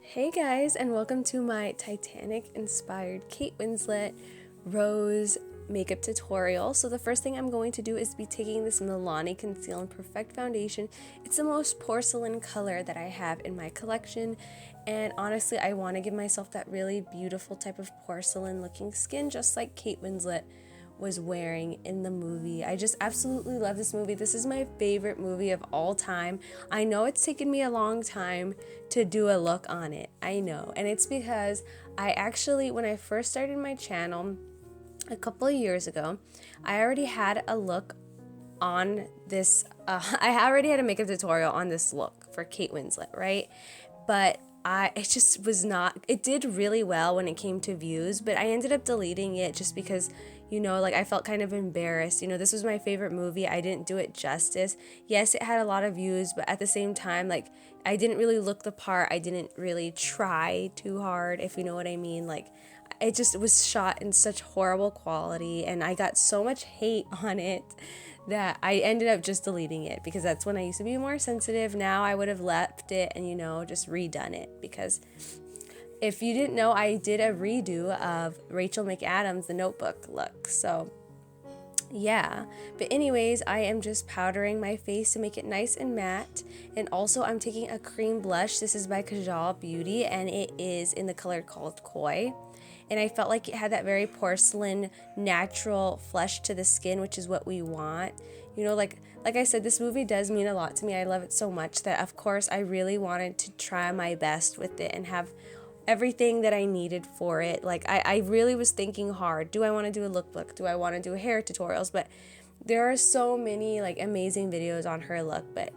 Hey guys, and welcome to my Titanic inspired Kate Winslet rose makeup tutorial. So the first thing I'm going to do is be taking this Milani Conceal and Perfect foundation. It's the most porcelain color that I have in my collection, and honestly I want to give myself that really beautiful type of porcelain looking skin just like Kate Winslet was wearing in the movie. I just absolutely love this movie. This is my favorite movie of all time. I know it's taken me a long time to do a look on it. I know. And it's because I actually, when I first started my channel a couple of years ago, I already had a look on this. I already had a makeup tutorial on this look for Kate Winslet, right? But it just was not, it did really well when it came to views, but I ended up deleting it just because, like I felt kind of embarrassed. This was my favorite movie. I didn't do it justice. Yes, it had a lot of views, but at the same time, like I didn't really look the part. I didn't really try too hard, if you know what I mean. Like it just was shot in such horrible quality, and I got so much hate on it that I ended up just deleting it because that's when I used to be more sensitive. Now I would have left it and, just redone it, because if you didn't know, I did a redo of Rachel McAdams' The Notebook look. So yeah, but anyways, I am just powdering my face to make it nice and matte, and also I'm taking a cream blush. This is by Kajal Beauty, and it is in the color called Koi, and I felt like it had that very porcelain natural flesh to the skin, which is what we want. Like I said, this movie does mean a lot to me. I love it so much that of course I really wanted to try my best with it and have everything that I needed for it. Like I really was thinking hard. Do I want to do a lookbook? Do I want to do hair tutorials? But there are so many like amazing videos on her look, but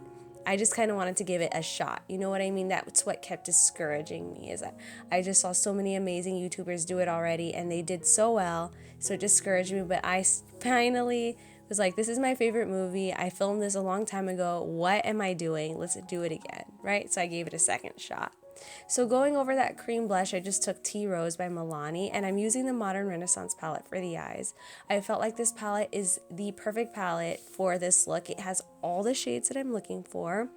I just kind of wanted to give it a shot. You know what I mean? That's what kept discouraging me, is that I just saw so many amazing YouTubers do it already and they did so well. So it discouraged me, but I finally was like, this is my favorite movie. I filmed this a long time ago. What am I doing? Let's do it again, right? So I gave it a second shot. So going over that cream blush, I just took Tea Rose by Milani, and I'm using the Modern Renaissance palette for the eyes. I felt like this palette is the perfect palette for this look. It has all the shades that I'm looking for.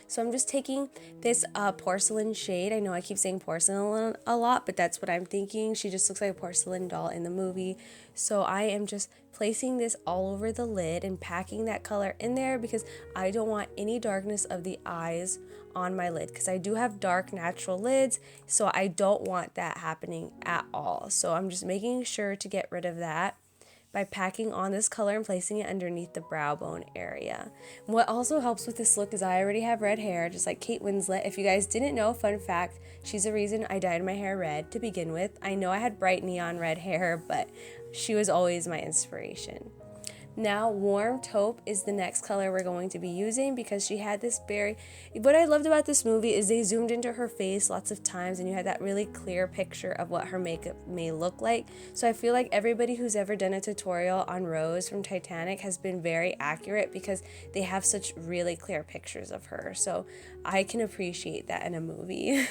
So I'm just taking this porcelain shade. I know I keep saying porcelain a lot, but that's what I'm thinking. She just looks like a porcelain doll in the movie. So I am just placing this all over the lid and packing that color in there because I don't want any darkness of the eyes on my lid, because I do have dark natural lids, so I don't want that happening at all. So I'm just making sure to get rid of that by packing on this color and placing it underneath the brow bone area. What also helps with this look is I already have red hair, just like Kate Winslet. If you guys didn't know, fun fact, she's the reason I dyed my hair red to begin with. I know I had bright neon red hair, but she was always my inspiration. Now, warm taupe is the next color we're going to be using because she had this what I loved about this movie is they zoomed into her face lots of times and you had that really clear picture of what her makeup may look like. So I feel like everybody who's ever done a tutorial on Rose from Titanic has been very accurate because they have such really clear pictures of her. So I can appreciate that in a movie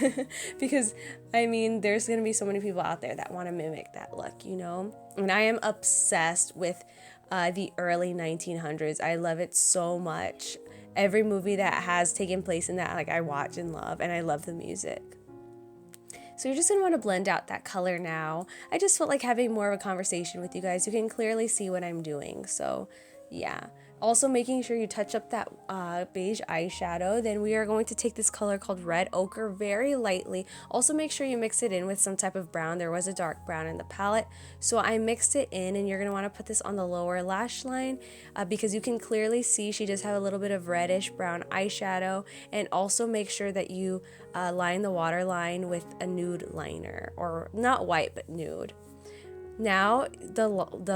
because there's going to be so many people out there that want to mimic that look, And I am obsessed with the early 1900s. I love it so much. Every movie that has taken place in that, I watch and love, and I love the music. So you're just going to want to blend out that color now. I just felt like having more of a conversation with you guys. You can clearly see what I'm doing. So yeah. Also making sure you touch up that beige eyeshadow. Then we are going to take this color called Red Ochre very lightly. Also make sure you mix it in with some type of brown. There was a dark brown in the palette. So I mixed it in, and you're going to want to put this on the lower lash line because you can clearly see she does have a little bit of reddish brown eyeshadow. And also make sure that you line the waterline with a nude liner, or not white, but nude. Now, the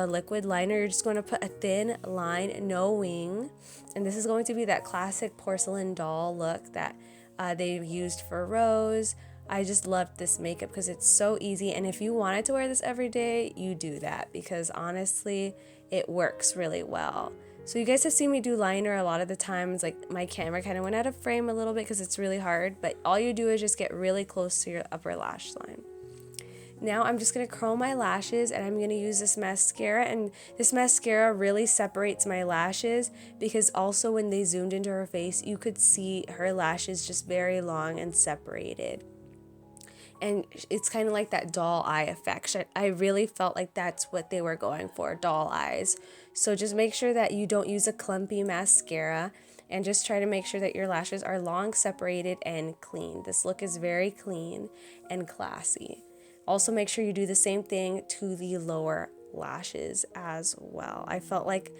liquid liner, you're just going to put a thin line, no wing, and this is going to be that classic porcelain doll look that they used for Rose. I just loved this makeup because it's so easy, and if you wanted to wear this every day, you do that because honestly, it works really well. So you guys have seen me do liner a lot of the times, like my camera kind of went out of frame a little bit because it's really hard, but all you do is just get really close to your upper lash line. Now I'm just going to curl my lashes, and I'm going to use this mascara, and this mascara really separates my lashes because also when they zoomed into her face, you could see her lashes just very long and separated. and it's kind of like that doll eye effect. I really felt like that's what they were going for, doll eyes. So just make sure that you don't use a clumpy mascara, and just try to make sure that your lashes are long, separated, and clean. This look is very clean and classy. Also make sure you do the same thing to the lower lashes as well. I felt like,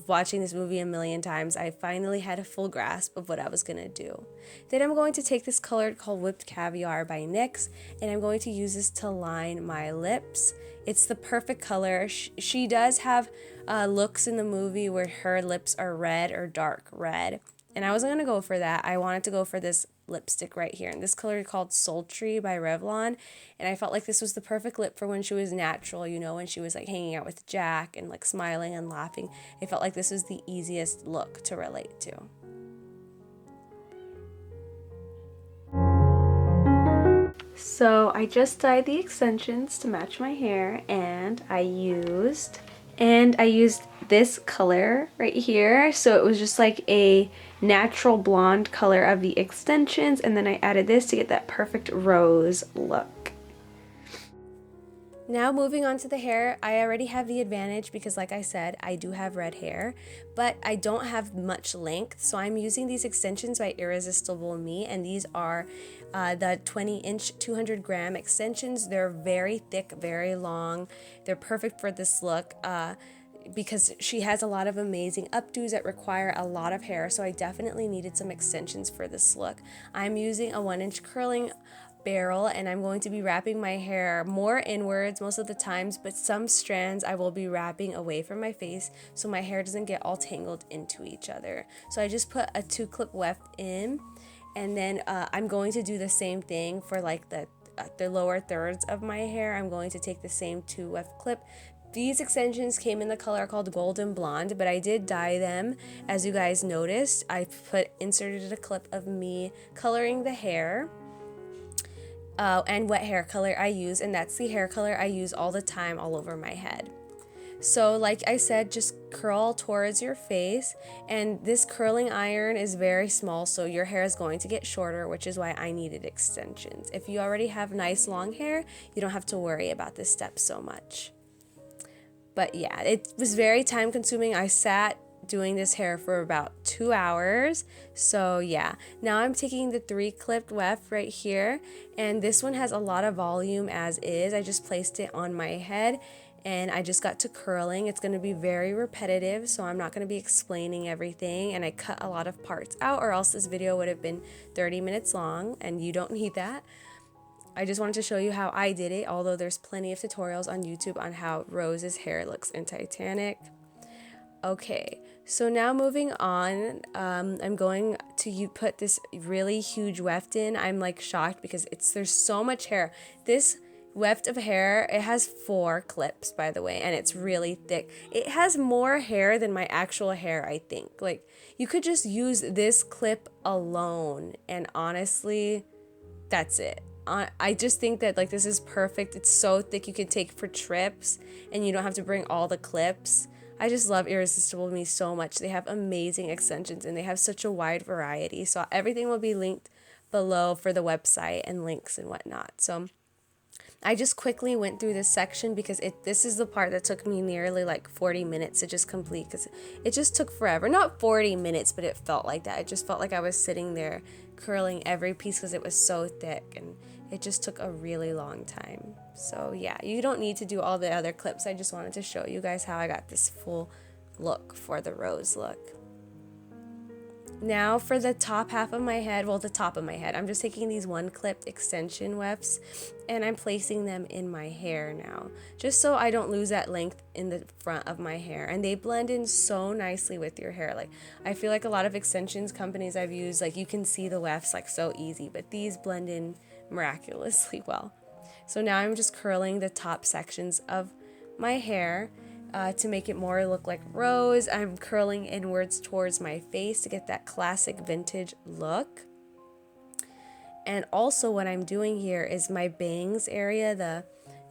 watching this movie a million times, I finally had a full grasp of what I was going to do. Then I'm going to take this color called Whipped Caviar by NYX, and I'm going to use this to line my lips. It's the perfect color. She does have looks in the movie where her lips are red or dark red, and I wasn't going to go for that. I wanted to go for this lipstick right here, and this color is called Sultry by Revlon, and I felt like this was the perfect lip for when she was natural, when she was like hanging out with Jack and like smiling and laughing. I felt like this was the easiest look to relate to. So I just dyed the extensions to match my hair, and I used this color right here. So it was just like a natural blonde color of the extensions, and then I added this to get that perfect rose look. Now moving on to the hair, I already have the advantage because, like I said, I do have red hair, but I don't have much length, so I'm using these extensions by Irresistible Me, and these are the 20-inch 200-gram extensions. They're very thick, very long. They're perfect for this look because she has a lot of amazing updos that require a lot of hair, so I definitely needed some extensions for this look. I'm using a 1-inch curling barrel, and I'm going to be wrapping my hair more inwards most of the times, but some strands I will be wrapping away from my face so my hair doesn't get all tangled into each other. So I just put a 2-clip weft in, and then I'm going to do the same thing for like the lower thirds of my hair. I'm going to take the same 2 weft clip. These extensions came in the color called Golden Blonde, but I did dye them. As you guys noticed, I inserted a clip of me coloring the hair. And what hair color I use, and that's the hair color I use all the time all over my head. So like I said, just curl towards your face, and this curling iron is very small, so your hair is going to get shorter, which is why I needed extensions. If you already have nice long hair, you don't have to worry about this step so much. But yeah, it was very time consuming. I sat doing this hair for about 2 hours. So yeah, now I'm taking the 3-clipped weft right here, and this one has a lot of volume as is. I just placed it on my head and I just got to curling. It's going to be very repetitive, so I'm not going to be explaining everything, and I cut a lot of parts out, or else this video would have been 30 minutes long, and you don't need that. I just wanted to show you how I did it, although there's plenty of tutorials on YouTube on how Rose's hair looks in Titanic. Okay, so now moving on, I'm going to put this really huge weft in. I'm like shocked because there's so much hair. This weft of hair, it has 4 clips, by the way, and it's really thick. It has more hair than my actual hair, I think. Like, you could just use this clip alone, and honestly, that's it. I just think that like this is perfect. It's so thick you can take for trips, and you don't have to bring all the clips. I just love Irresistible Me so much. They have amazing extensions, and they have such a wide variety. So everything will be linked below for the website and links and whatnot. So I just quickly went through this section because this is the part that took me nearly like 40 minutes to just complete, because it just took forever. Not 40 minutes, but it felt like that. It just felt like I was sitting there curling every piece because it was so thick, and it just took a really long time. So yeah, you don't need to do all the other clips. I just wanted to show you guys how I got this full look for the rose look. Now for the top half of my head, well, the top of my head, I'm just taking these 1-clipped extension wefts and I'm placing them in my hair now, just so I don't lose that length in the front of my hair. And they blend in so nicely with your hair. Like, I feel like a lot of extensions companies I've used, like, you can see the wefts like so easy, but these blend in miraculously well. So now I'm just curling the top sections of my hair to make it more look like rose. I'm curling inwards towards my face to get that classic vintage look. And also what I'm doing here is my bangs area, the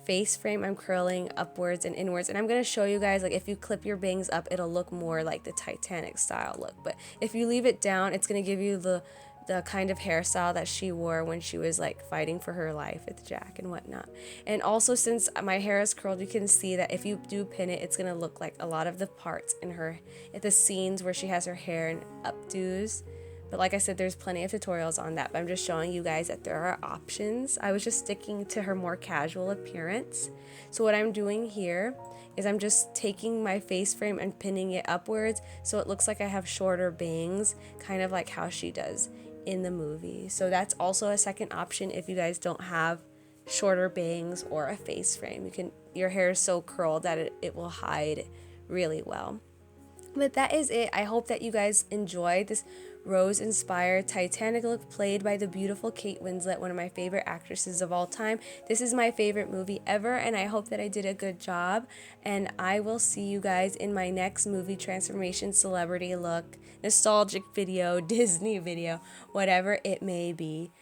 face frame, I'm curling upwards and inwards. And I'm going to show you guys, like, if you clip your bangs up, it'll look more like the Titanic style look. But if you leave it down, it's going to give you the the kind of hairstyle that she wore when she was like fighting for her life with Jack and whatnot. And also, since my hair is curled, you can see that if you do pin it, it's gonna look like a lot of the parts in her, at the scenes where she has her hair in updos. But like I said, there's plenty of tutorials on that, but I'm just showing you guys that there are options. I was just sticking to her more casual appearance. So what I'm doing here is I'm just taking my face frame and pinning it upwards so it looks like I have shorter bangs, kind of like how she does in the movie. So that's also a second option if you guys don't have shorter bangs or a face frame. Your hair is so curled that it will hide really well. But that is it. I hope that you guys enjoyed this rose-inspired Titanic look played by the beautiful Kate Winslet, one of my favorite actresses of all time. This is my favorite movie ever, and I hope that I did a good job. And I will see you guys in my next movie transformation, celebrity look, nostalgic video, Disney video, whatever it may be.